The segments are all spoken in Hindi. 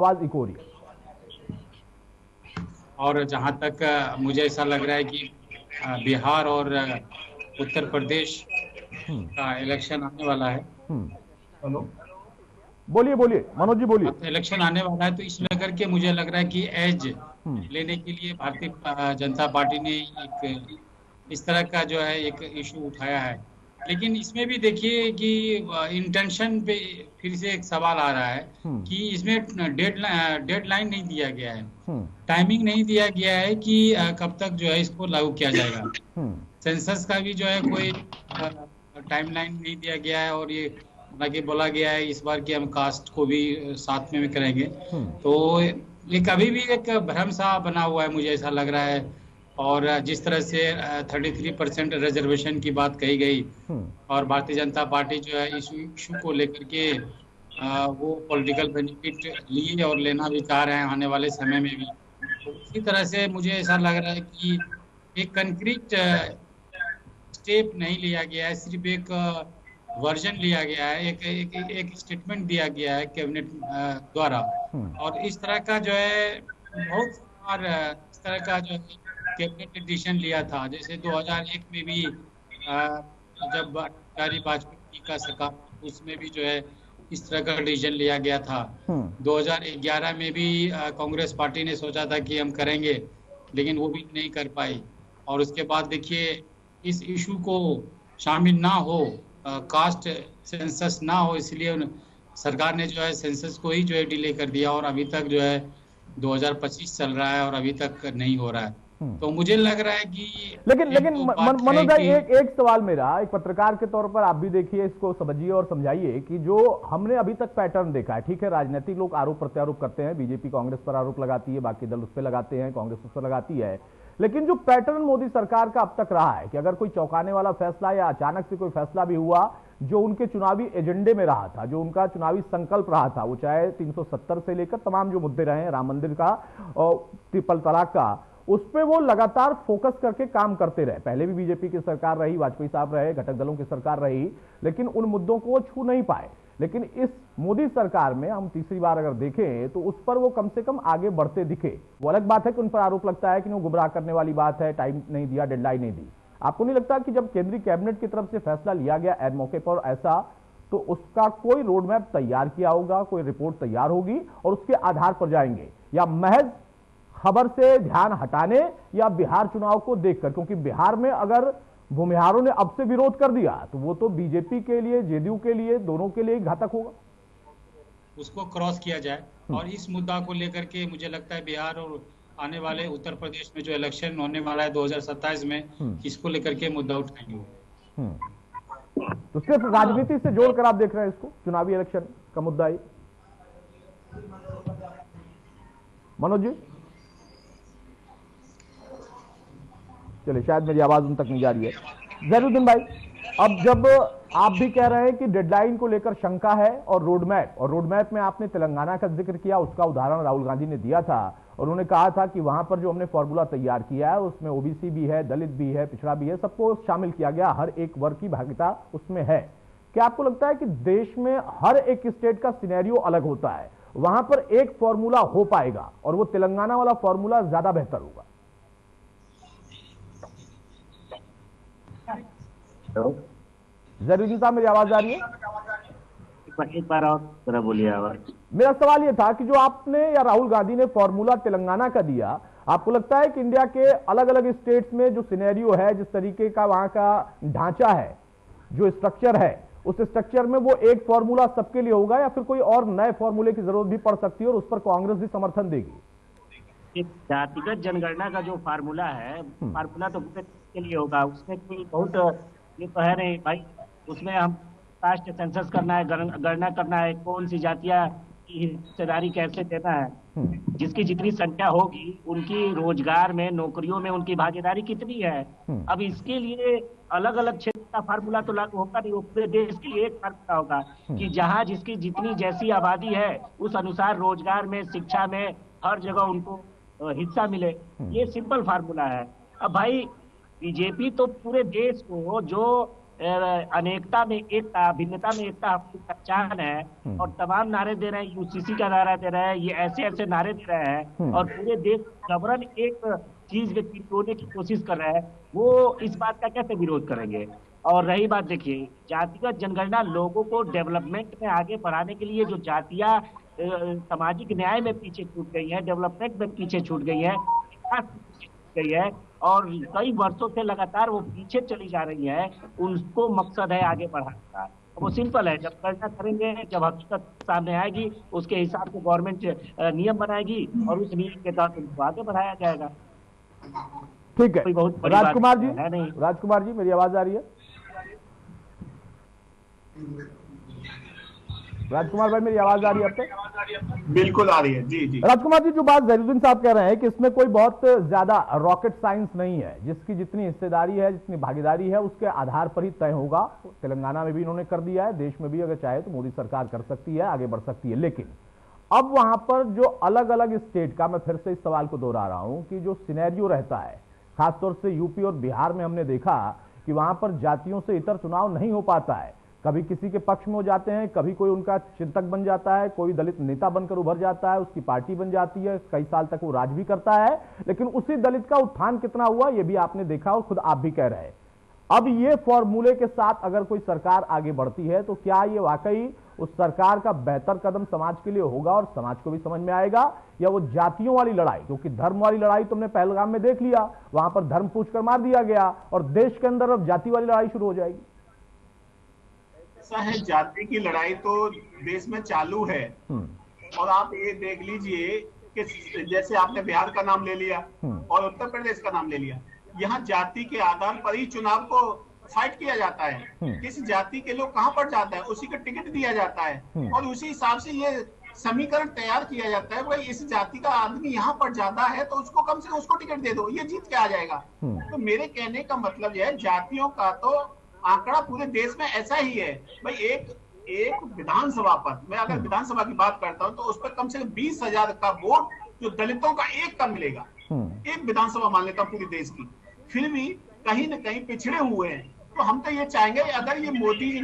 आवाज इको हो रही है। और जहां तक मुझे ऐसा लग रहा है कि बिहार और उत्तर प्रदेश का इलेक्शन आने वाला है। हम्म। हेलो। बोलिए बोलिए मनोज जी बोलिए। हाँ, तो इलेक्शन आने वाला है, तो इस लेकर के मुझे लग रहा है कि एज हम्म। लेने के लिए भारतीय जनता पार्टी ने एक इस तरह का जो है एक इशू उठाया है। लेकिन इसमें भी देखिए कि इंटेंशन पे फिर से एक सवाल आ रहा है हम्म। कि इसमें डेडलाइन नहीं दिया गया है, हम्म। टाइमिंग नहीं दिया गया है कि कब तक जो है इसको लागू किया जाएगा। हम्म। सेंसस का भी जो है कोई टाइमलाइन नहीं दिया गया है, और ये हालांकि बोला गया है इस बार कि हम कास्ट को भी साथ में करेंगे। हम्म। तो ये कभी भी एक भ्रम सा बना हुआ है, मुझे ऐसा लग रहा है। और जिस तरह से 33% रिजर्वेशन की बात कही गई, हम्म। और भारतीय जनता पार्टी जो है इस इशू को लेकर के वो पॉलिटिकल बेनिफिट लिए और लेना भी चाह रहे हैं आने वाले समय में भी। तो उसी तरह से मुझे ऐसा लग रहा है कि एक कंक्रीट स्टेप नहीं लिया गया है, सिर्फ एक वर्जन लिया गया है, एक स्टेटमेंट दिया गया है कैबिनेट द्वारा। हम्म। और इस तरह का जो है बहुत बार इस तरह का जो है कैबिनेट डिसीजन लिया था, जैसे 2001 में भी जब अटल बिहारी वाजपेयी का सरकार था, उसमें भी जो है इस तरह का डिसीजन लिया गया था। हम्म। 2011 में भी कांग्रेस पार्टी ने सोचा था कि हम करेंगे, लेकिन वो भी नहीं कर पाई। और उसके बाद देखिए इस इशू को शामिल ना हो, कास्ट सेंसस ना हो, इसलिए सरकार ने जो है सेंसस को ही जो है डिले कर दिया, और अभी तक जो है 2025 चल रहा है और अभी तक नहीं हो रहा है। हम्म। तो मुझे लग रहा है कि लेकिन एक लेकिन तो बात है मनोज भाई, कि एक एक सवाल मेरा एक पत्रकार के तौर पर आप भी देखिए, इसको समझिए और समझाइए कि जो हमने अभी तक पैटर्न देखा है, ठीक है, राजनीतिक लोग आरोप प्रत्यारोप करते हैं, बीजेपी कांग्रेस पर आरोप लगाती है, बाकी दल उस पर लगाते हैं, कांग्रेस उस पर लगाती है, लेकिन जो पैटर्न मोदी सरकार का अब तक रहा है कि अगर कोई चौंकाने वाला फैसला या अचानक से कोई फैसला भी हुआ जो उनके चुनावी एजेंडे में रहा था, जो उनका चुनावी संकल्प रहा था, वो चाहे 370 से लेकर तमाम जो मुद्दे रहे हैं, राम मंदिर का और ट्रिपल तलाक का, उस पर वो लगातार फोकस करके काम करते रहे। पहले भी बीजेपी की सरकार रही, वाजपेयी साहब रहे, घटक दलों की सरकार रही, लेकिन उन मुद्दों को वो छू नहीं पाए। लेकिन इस मोदी सरकार में हम तीसरी बार अगर देखें तो उस पर वो कम से कम आगे बढ़ते दिखे। वो अलग बात है कि उन पर आरोप लगता है कि वो गुमराह करने वाली बात है, टाइम नहीं दिया, डेडलाइन नहीं दी। आपको नहीं लगता कि जब केंद्रीय कैबिनेट की तरफ से फैसला लिया गया ऐन मौके पर ऐसा, तो उसका कोई रोड मैप तैयार किया होगा, कोई रिपोर्ट तैयार होगी और उसके आधार पर जाएंगे, या महज खबर से ध्यान हटाने या बिहार चुनाव को देखकर? क्योंकि बिहार में अगर भूमिहारों ने अब से विरोध कर दिया तो वो तो बीजेपी के लिए, जेडीयू के लिए, दोनों के लिए घातक होगा। उसको क्रॉस किया जाए, और इस मुद्दा को लेकर के मुझे लगता है बिहार और आने वाले उत्तर प्रदेश में जो इलेक्शन होने वाला है 2027 में, इसको लेकर के मुद्दा उठाएंगे वो। तो सिर्फ राजनीति से जोड़कर आप देख रहे हैं इसको, चुनावी इलेक्शन का मुद्दा ही? मनोज जी चलिए, शायद मेरी आवाज उन तक नहीं जा रही है। जैनुद्दीन भाई, अब जब आप भी कह रहे हैं कि डेडलाइन को लेकर शंका है और रोड मैप में आपने तेलंगाना का जिक्र किया, उसका उदाहरण राहुल गांधी ने दिया था और उन्होंने कहा था कि वहां पर जो हमने फॉर्मूला तैयार किया है उसमें ओबीसी भी है, दलित भी है, पिछड़ा भी है, सबको शामिल किया गया, हर एक वर्ग की भागीदारी उसमें है। क्या आपको लगता है कि देश में हर एक स्टेट का सिनेरियो अलग होता है, वहां पर एक फॉर्मूला हो पाएगा और वो तेलंगाना वाला फॉर्मूला ज्यादा बेहतर होगा? जरूरी साहब, मेरी आवाज आ रही है? एक बार और जरा बोलिए आवाज। मेरा सवाल यह था कि जो आपने या राहुल गांधी ने फॉर्मूला तेलंगाना का दिया, आपको लगता है कि इंडिया के अलग अलग स्टेट्स में जो सिनेरियो है, जिस तरीके का वहां का ढांचा है, जो स्ट्रक्चर है, उस स्ट्रक्चर में वो एक फॉर्मूला सबके लिए होगा, या फिर कोई और नए फॉर्मूले की जरूरत भी पड़ सकती है और उस पर कांग्रेस भी समर्थन देगी? जातिगत जनगणना का जो फार्मूला है, फार्मूला तो पूरे के लिए होगा, उसमें कोई बहुत ये तो है नहीं भाई। उसमें हम कास्ट सेंसस करना है, गणना करना है, कौन सी जातियां की हिस्सेदारी कैसे देना है, जिसकी जितनी संख्या होगी उनकी रोजगार में, नौकरियों में उनकी भागीदारी कितनी है। अब इसके लिए अलग अलग क्षेत्र का फार्मूला तो लागू होगा नहीं, वो पूरे देश के लिए एक फार्मूला होगा कि जहां जिसकी जितनी जैसी आबादी है उस अनुसार रोजगार में, शिक्षा में, हर जगह उनको हिस्सा मिले। ये सिंपल फार्मूला है। अब भाई बीजेपी तो पूरे देश को जो अनेकता में एकता, भिन्नता में एकता हमारी पहचान है, और तमाम नारे दे रहे हैं, यूसीसी का नारा दे रहे हैं, ये ऐसे ऐसे नारे दे रहे हैं, और पूरे देश गवर्न एक चीज में पिरोने की कोशिश कर रहे हैं, वो इस बात का कैसे विरोध करेंगे। और रही बात, देखिए जातिगत जनगणना लोगों को डेवलपमेंट में आगे बढ़ाने के लिए, जो जातियां सामाजिक न्याय में पीछे छूट गई है, डेवलपमेंट में पीछे छूट गई है, विकास में पीछे छूट गई है, और कई वर्षों से लगातार वो पीछे चली जा रही है, उनको मकसद है आगे बढ़ाने का। वो सिंपल है, जब गणना करेंगे, जब हकीकत सामने आएगी, उसके हिसाब से गवर्नमेंट नियम बनाएगी, और उस नियम के तहत उनको आगे बढ़ाया जाएगा। ठीक है राजकुमार जी, है नहीं। राजकुमार जी मेरी आवाज आ रही है? राजकुमार भाई मेरी आवाज आ रही है आप तक? बिल्कुल आ रही है जी जी। राजकुमार जी, जो बात जहीरुद्दीन साहब कह रहे हैं कि इसमें कोई बहुत ज्यादा रॉकेट साइंस नहीं है, जिसकी जितनी हिस्सेदारी है, जितनी भागीदारी है, उसके आधार पर ही तय होगा। तेलंगाना में भी इन्होंने कर दिया है, देश में भी अगर चाहे तो मोदी सरकार कर सकती है, आगे बढ़ सकती है। लेकिन अब वहां पर जो अलग अलग स्टेट का, मैं फिर से इस सवाल को दोहरा रहा हूं कि जो सिनेरियो रहता है, खासतौर से यूपी और बिहार में हमने देखा कि वहां पर जातियों से इतर चुनाव नहीं हो पाता है। कभी किसी के पक्ष में हो जाते हैं, कभी कोई उनका चिंतक बन जाता है, कोई दलित नेता बनकर उभर जाता है, उसकी पार्टी बन जाती है, कई साल तक वो राज भी करता है, लेकिन उसी दलित का उत्थान कितना हुआ ये भी आपने देखा और खुद आप भी कह रहे हैं। अब ये फॉर्मूले के साथ अगर कोई सरकार आगे बढ़ती है तो क्या ये वाकई उस सरकार का बेहतर कदम समाज के लिए होगा और समाज को भी समझ में आएगा, या वो जातियों वाली लड़ाई, क्योंकि धर्म वाली लड़ाई तुमने पहलगाम में देख लिया, वहां पर धर्म पूछकर मार दिया गया, और देश के अंदर अब जाति वाली लड़ाई शुरू हो जाएगी? ऐसा है, जाति की लड़ाई तो देश में चालू है, और आप ये देख लीजिए कि जैसे आपने बिहार का नाम ले लिया और उत्तर प्रदेश का नाम ले लिया, यहाँ जाति के आधार पर ही चुनाव को फाइट किया जाता है। किस जाति के लोग कहाँ पर जाता है उसी का टिकट दिया जाता है, और उसी हिसाब से ये समीकरण तैयार किया जाता है, भाई इस जाति का आदमी यहाँ पर ज्यादा है तो उसको कम से कम उसको टिकट दे दो, ये जीत के आ जाएगा। तो मेरे कहने का मतलब यह है, जातियों का तो आंकड़ा पूरे देश में ऐसा ही है। भाई एक विधानसभा पर, मैं अगर विधानसभा की बात करता हूँ तो उस पर कम से कम 20,000 का वोट जो दलितों का एक का मिलेगा, एक विधानसभा मान लेता हूँ पूरे देश की, फिर भी कहीं न कहीं पिछड़े हुए हैं। तो हम तो ये चाहेंगे, अगर ये मोदी जी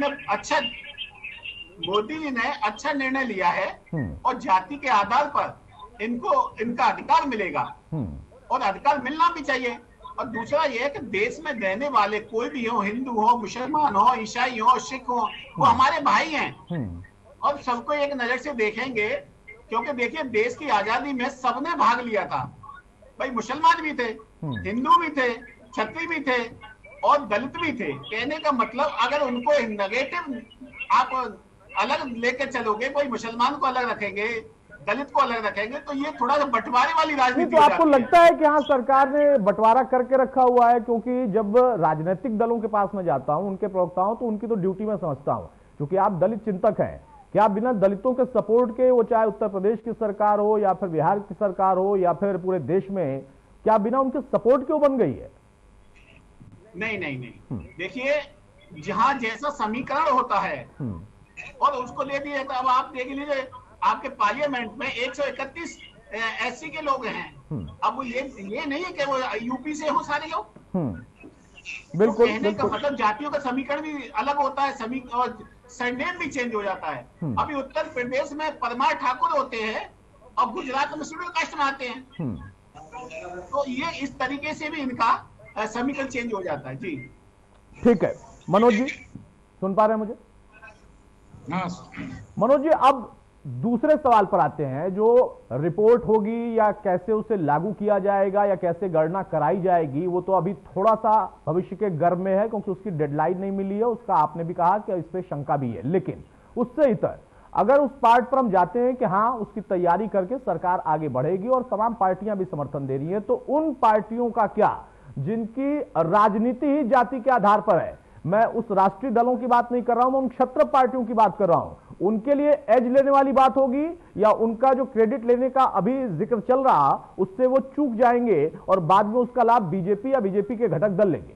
ने अच्छा निर्णय लिया है और जाति के आधार पर इनका अधिकार मिलेगा, और अधिकार मिलना भी चाहिए। और दूसरा यह है कि देश में रहने वाले कोई भी हो, हिंदू हो, मुसलमान हो, ईसाई हो, सिख हो, वो हमारे भाई हैं, और सबको एक नजर से देखेंगे। क्योंकि देखिए, देश की आजादी में सबने भाग लिया था, भाई मुसलमान भी थे, हिंदू भी थे, क्षत्रिय भी थे, और दलित भी थे। कहने का मतलब, अगर उनको नेगेटिव आप अलग लेके चलोगे, कोई मुसलमान को अलग रखेंगे, दलित को अलग रखेंगे, तो ये थोड़ा सा बंटवारे वाली राजनीति। तो आपको लगता है कि हाँ, सरकार ने बंटवारा करके रखा हुआ है? क्योंकि जब राजनीतिक दलों के पास में जाता हूं, उनके प्रवक्ताओं, तो उनकी तो ड्यूटी में समझता हूं, क्योंकि आप दलित चिंतक हैं, क्या बिना दलितों के सपोर्ट के, वो चाहे उत्तर प्रदेश की सरकार हो या फिर बिहार की सरकार हो या फिर पूरे देश में, क्या बिना उनके सपोर्ट के वो बन गई है? नहीं। देखिए, जहां जैसा समीकरण होता है और उसको ले दिया जाता है। अब आप देख लीजिए, आपके पार्लियामेंट में 131 एससी के लोग हैं। अब ये नहीं है कि वो यूपी से हो सारे लोग। बिल्कुल, तो कहने का मतलब, जातियों का समीकरण भी अलग होता है, और सरनेम भी चेंज हो जाता है। अभी उत्तर प्रदेश में परमार ठाकुर होते हैं और गुजरात में शेड्यूल कास्ट में आते हैं। तो ये इस तरीके से भी इनका समीकरण चेंज हो जाता है जी। ठीक है मनोज जी, सुन पा रहे हैं मुझे? मनोज जी, अब दूसरे सवाल पर आते हैं। जो रिपोर्ट होगी या कैसे उसे लागू किया जाएगा या कैसे गणना कराई जाएगी, वो तो अभी थोड़ा सा भविष्य के गर्भ में है, क्योंकि उसकी डेडलाइन नहीं मिली है। उसका आपने भी कहा कि इस पे शंका भी है, लेकिन उससे इतर अगर उस पार्ट पर हम जाते हैं कि हाँ, उसकी तैयारी करके सरकार आगे बढ़ेगी और तमाम पार्टियां भी समर्थन दे रही है, तो उन पार्टियों का क्या जिनकी राजनीति ही जाति के आधार पर है? मैं उस राष्ट्रीय दलों की बात नहीं कर रहा हूं, मैं उन क्षत्र पार्टियों की बात कर रहा हूं। उनके लिए एज लेने वाली बात होगी, या उनका जो क्रेडिट लेने का अभी जिक्र चल रहा, उससे वो चूक जाएंगे और बाद में उसका लाभ बीजेपी या बीजेपी के घटक दल लेंगे?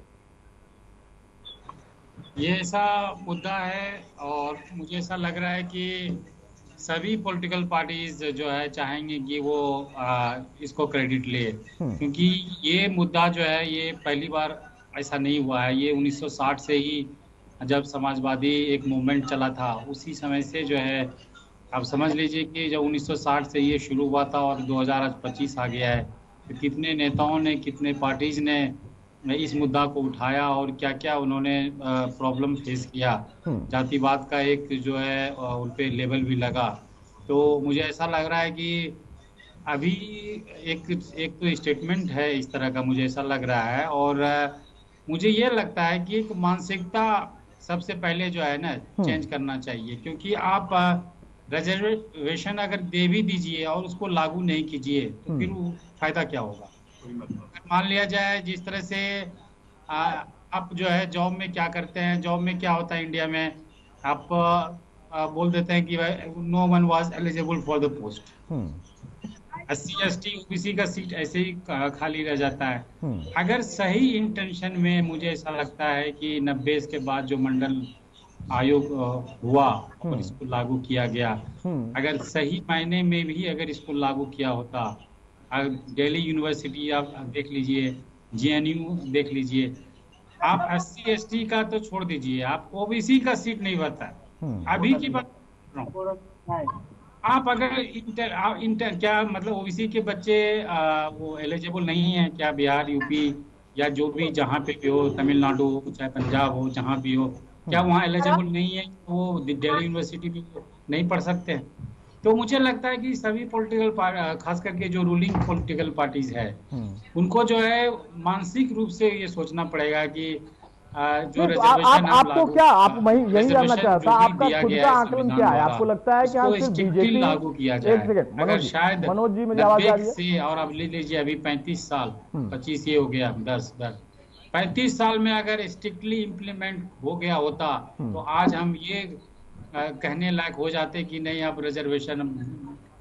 ये ऐसा मुद्दा है, और मुझे ऐसा लग रहा है कि सभी पॉलिटिकल पार्टीज जो है चाहेंगे कि वो इसको क्रेडिट ले, क्योंकि ये मुद्दा जो है, ये पहली बार ऐसा नहीं हुआ है। ये 1960 से ही जब समाजवादी एक मूवमेंट चला था, उसी समय से जो है आप समझ लीजिए कि जब 1960 से ये शुरू हुआ था और 2025 आ गया है, तो कितने नेताओं ने, कितने पार्टीज ने इस मुद्दा को उठाया और क्या क्या उन्होंने प्रॉब्लम फेस किया। जातिवाद का एक जो है उन पे लेबल भी लगा। तो मुझे ऐसा लग रहा है कि अभी एक तो स्टेटमेंट है इस तरह का, मुझे ऐसा लग रहा है। और मुझे ये लगता है कि एक मानसिकता सबसे पहले जो है ना चेंज करना चाहिए, क्योंकि आप रिजर्वेशन अगर दे भी दीजिए और उसको लागू नहीं कीजिए तो फिर फायदा क्या होगा। मान लिया जाए जिस तरह से आप जो है जॉब में क्या करते हैं, जॉब में क्या होता है इंडिया में, आप बोल देते हैं कि no one was eligible for the post, SC ST OBC का सीट ऐसे ही खाली रह जाता है। अगर सही इंटेंशन में, मुझे ऐसा लगता है कि 90 के बाद जो मंडल आयोग हुआ और इसको लागू किया गया, अगर सही मायने में भी अगर इसको लागू किया होता, दिल्ली यूनिवर्सिटी आप देख लीजिए, JNU देख लीजिए, आप SC ST का तो छोड़ दीजिए, आप OBC का सीट नहीं बता। अभी की बात आप अगर इंटर क्या मतलब OBC के बच्चे वो एलिजिबल नहीं है क्या, बिहार यूपी या जो भी जहाँ पे भी हो, तमिलनाडु हो चाहे पंजाब हो, जहाँ भी हो, क्या वहाँ एलिजिबल नहीं है, वो दिल्ली यूनिवर्सिटी में नहीं पढ़ सकते हैं। तो मुझे लगता है कि सभी पॉलिटिकल, खास करके जो रूलिंग पॉलिटिकल पार्टीज है, उनको जो है मानसिक रूप से ये सोचना पड़ेगा कि जो रिजर्वेशन आपको क्या, आप यही जानना चाहता, आपका खुद का आकलन क्या है? आपको लगता है कि हाँ सिर्फ बीजेपी लागू किया जाए? एक सेकंड अगर शायद मनोज जी मेरी आवाज आ रही है से, और आप ले लीजिए अभी 35 साल 25 ये हो गया 10 35 साल में अगर स्ट्रिक्टली इम्प्लीमेंट हो गया होता तो आज हम ये कहने लायक हो जाते कि नहीं, अब रिजर्वेशन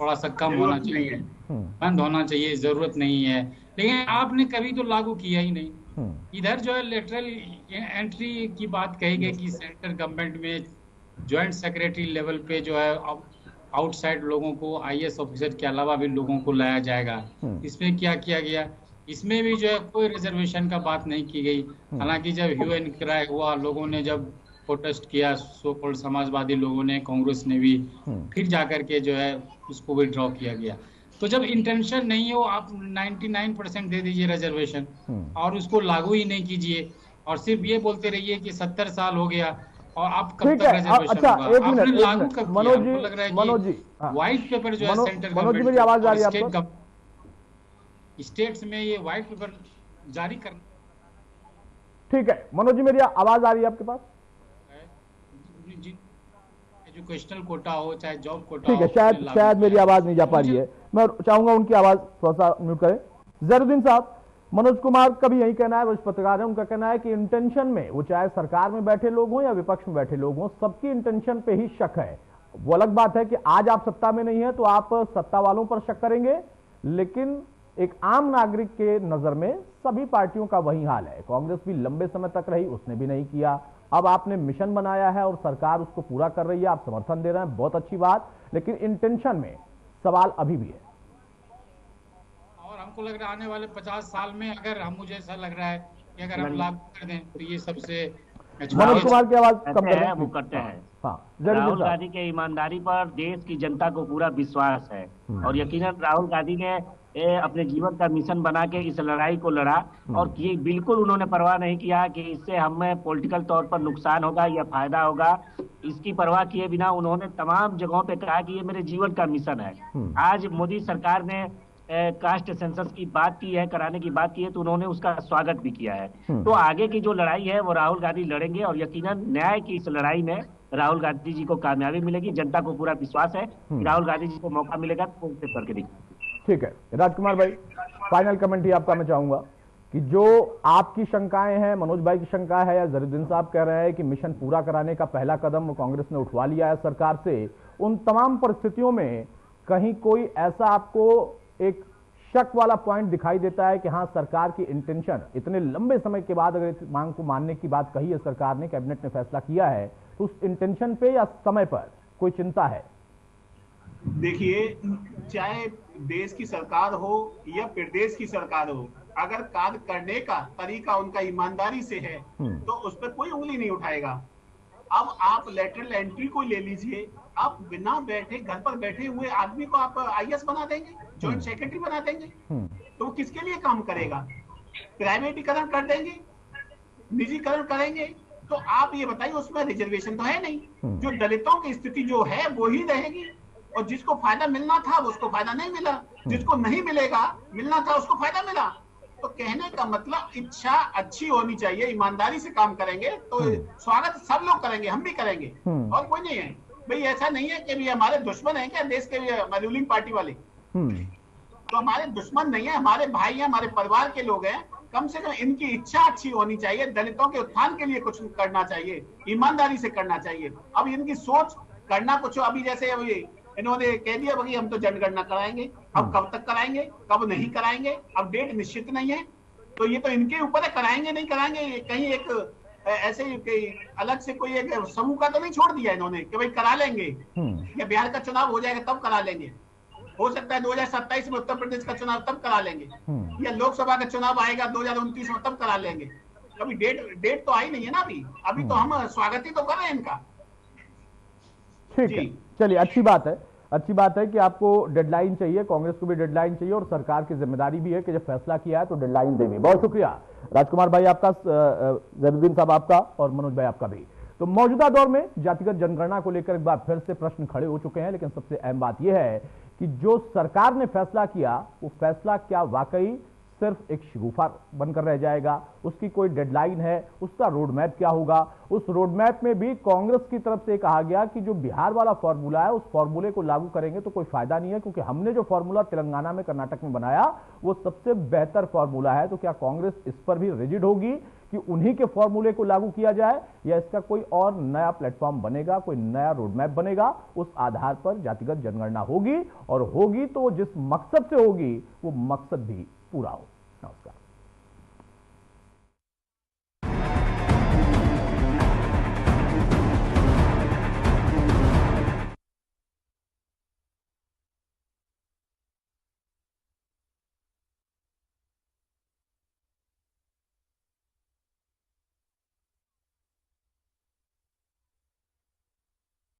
थोड़ा सा कम होना चाहिए, बंद होना चाहिए, जरूरत नहीं है। लेकिन आपने कभी तो लागू किया ही नहीं। इधर जो है लेटरल एंट्री की बात कही गई कि सेंट्रल गवर्नमेंट में ज्वाइंट सेक्रेटरी लेवल पे जो है आउटसाइड लोगों को, IAS ऑफिसर के अलावा भी लोगों को लाया जाएगा। इसमें क्या किया गया? इसमें भी जो है कोई रिजर्वेशन का बात नहीं की गई। हालांकि जब ह्यू एंड क्राई हुआ, लोगों ने जब प्रोटेस्ट किया, सो कॉल्ड समाजवादी लोगों ने, कांग्रेस ने भी, फिर जाकर के जो है उसको विड्रॉ किया गया। तो जब इंटेंशन नहीं हो, आप 99% दे दीजिए रिजर्वेशन और उसको लागू ही नहीं कीजिए और सिर्फ ये बोलते रहिए कि 70 साल हो गया और आप कब तक रिजर्वेशन होगा? आपने लागू कब किया? मनोज लग रहा है मनोज जी व्हाइट पेपर जो है सेंट्रल गवर्नमेंट, मेरी आवाज आ रही है आपको? स्टेट्स में ये व्हाइट पेपर जारी करना। ठीक है मनोज जी, मेरी आवाज आ रही है आपके पास? एजुकेशनल कोटा हो चाहे जॉब कोटा, ठीक है, शायद मेरी आवाज नहीं जा पा रही है, मैं चाहूंगा उनकी आवाज थोड़ा सा म्यूट करें। जहरुद्दीन साहब, मनोज कुमार का भी यही कहना है, वरिष्ठ पत्रकार है, उनका कहना है कि इंटेंशन में, वो चाहे सरकार में बैठे लोग हों या विपक्ष में बैठे लोग हों, सबकी इंटेंशन पे ही शक है। वो अलग बात है कि आज आप सत्ता में नहीं है तो आप सत्ता वालों पर शक करेंगे, लेकिन एक आम नागरिक के नजर में सभी पार्टियों का वही हाल है। कांग्रेस भी लंबे समय तक रही, उसने भी नहीं किया। अब आपने मिशन बनाया है और सरकार उसको पूरा कर रही है, आप समर्थन दे रहे हैं, बहुत अच्छी बात, लेकिन इंटेंशन में सवाल अभी भी है। और हमको लग रहा है आने वाले 50 साल में अगर मुझे ऐसा लग रहा है कि अगर हम लागू कर दें तो ये सबसे मनोज कुमार की आवाज कम करें, वो करते हैं। हाँ, राहुल गांधी के ईमानदारी पर देश की जनता को पूरा विश्वास है और यकीनन राहुल गांधी ने अपने जीवन का मिशन बना के इस लड़ाई को लड़ा और ये बिल्कुल उन्होंने परवाह नहीं किया कि इससे हमें पॉलिटिकल तौर पर नुकसान होगा या फायदा होगा। इसकी परवाह किए बिना उन्होंने तमाम जगहों पे कहा कि ये मेरे जीवन का मिशन है। आज मोदी सरकार ने कास्ट सेंसस की बात की है, कराने की बात की है, तो उन्होंने उसका स्वागत भी किया है। तो आगे की जो लड़ाई है वो राहुल गांधी लड़ेंगे और यकीनन न्याय की इस लड़ाई में राहुल गांधी जी को कामयाबी मिलेगी। जनता को पूरा विश्वास है कि राहुल गांधी जी को मौका मिलेगा तो वो करके देखिए। ठीक है राजकुमार भाई, फाइनल कमेंट ही आपका मैं चाहूंगा कि जो आपकी शंकाएं हैं, मनोज भाई की शंका है या जहरुद्दीन साहब कह रहे हैं कि मिशन पूरा कराने का पहला कदम कांग्रेस ने उठवा लिया है सरकार से, उन तमाम परिस्थितियों में कहीं कोई ऐसा आपको एक शक वाला पॉइंट दिखाई देता है कि हाँ सरकार की इंटेंशन, इतने लंबे समय के बाद अगर इस मांग को मानने की बात कही है सरकार ने, कैबिनेट ने फैसला किया है, तो उस इंटेंशन पे या समय पर कोई चिंता है? देखिए, चाहे देश की सरकार हो या प्रदेश की सरकार हो, अगर कार्य करने का तरीका उनका ईमानदारी से है तो उस पर कोई उंगली नहीं उठाएगा। अब आप लेटरल एंट्री को ले लीजिए, आप बिना बैठे घर पर बैठे हुए आदमी को आप आईएएस बना देंगे, जॉइंट सेक्रेटरी बना देंगे, तो वो किसके लिए काम करेगा? प्राइवेटीकरण कर देंगे, निजीकरण करेंगे, तो आप ये बताइए उसमें रिजर्वेशन तो है नहीं। जो दलितों की स्थिति जो है वो ही रहेगी, और जिसको फायदा मिलना था उसको फायदा नहीं मिला, जिसको नहीं मिलना था उसको फायदा मिला। तो कहने का मतलब इच्छा अच्छी होनी चाहिए, ईमानदारी से काम करेंगे तो स्वागत सब लोग करेंगे, हम भी करेंगे, और कोई नहीं है भाई। ऐसा नहीं है कि भी हमारे दुश्मन है क्या देश के रूलिंग पार्टी वाले, तो हमारे दुश्मन नहीं है, हमारे भाई हैं, हमारे परिवार के लोग हैं। कम से कम इनकी इच्छा अच्छी होनी चाहिए, दलितों के उत्थान के लिए कुछ करना चाहिए, ईमानदारी से करना चाहिए। अब इनकी सोच करना कुछ, अभी जैसे अभी इन्होंने कह दिया भाई हम तो जनगणना कराएंगे, अब कब तक कराएंगे, कब नहीं कराएंगे, अब डेट निश्चित नहीं है, तो ये तो इनके ऊपर है, कराएंगे नहीं कराएंगे। कहीं एक ऐसे अलग से कोई एक समूह का तो नहीं छोड़ दिया इन्होंने कि भाई करा लेंगे, या बिहार का चुनाव हो जाएगा तब करा लेंगे, हो सकता है 2027 में उत्तर प्रदेश का चुनाव तब करा लेंगे, या लोकसभा का चुनाव आएगा 2029 में तब करा लेंगे। अभी डेट तो आई नहीं है ना, अभी तो हम स्वागत ही तो कर रहे हैं इनका। ठीक है, चलिए अच्छी बात है कि आपको डेडलाइन चाहिए, कांग्रेस को भी डेडलाइन चाहिए, और सरकार की जिम्मेदारी भी है कि जब फैसला किया है तो डेडलाइन देनी। बहुत शुक्रिया राजकुमार भाई आपका, जैनुद्दीन साहब आपका, और मनोज भाई आपका भी। तो मौजूदा दौर में जातिगत जनगणना को लेकर एक बार फिर से प्रश्न खड़े हो चुके हैं, लेकिन सबसे अहम बात यह है कि जो सरकार ने फैसला किया वो फैसला क्या वाकई सिर्फ एक शगुफा बनकर रह जाएगा, उसकी कोई डेडलाइन है, उसका रोड मैप क्या होगा? उस रोड मैप में भी कांग्रेस की तरफ से कहा गया कि जो बिहार वाला फॉर्मूला है उस फॉर्मूले को लागू करेंगे तो कोई फायदा नहीं है, क्योंकि हमने जो फॉर्मूला तेलंगाना में, कर्नाटक में बनाया वो सबसे बेहतर फॉर्मूला है। तो क्या कांग्रेस इस पर भी रिजिड होगी कि उन्हीं के फॉर्मूले को लागू किया जाए, या इसका कोई और नया प्लेटफॉर्म बनेगा, कोई नया रोड मैप बनेगा, उस आधार पर जातिगत जनगणना होगी, और होगी तो जिस मकसद से होगी वो मकसद भी पूरा हो। नमस्कार।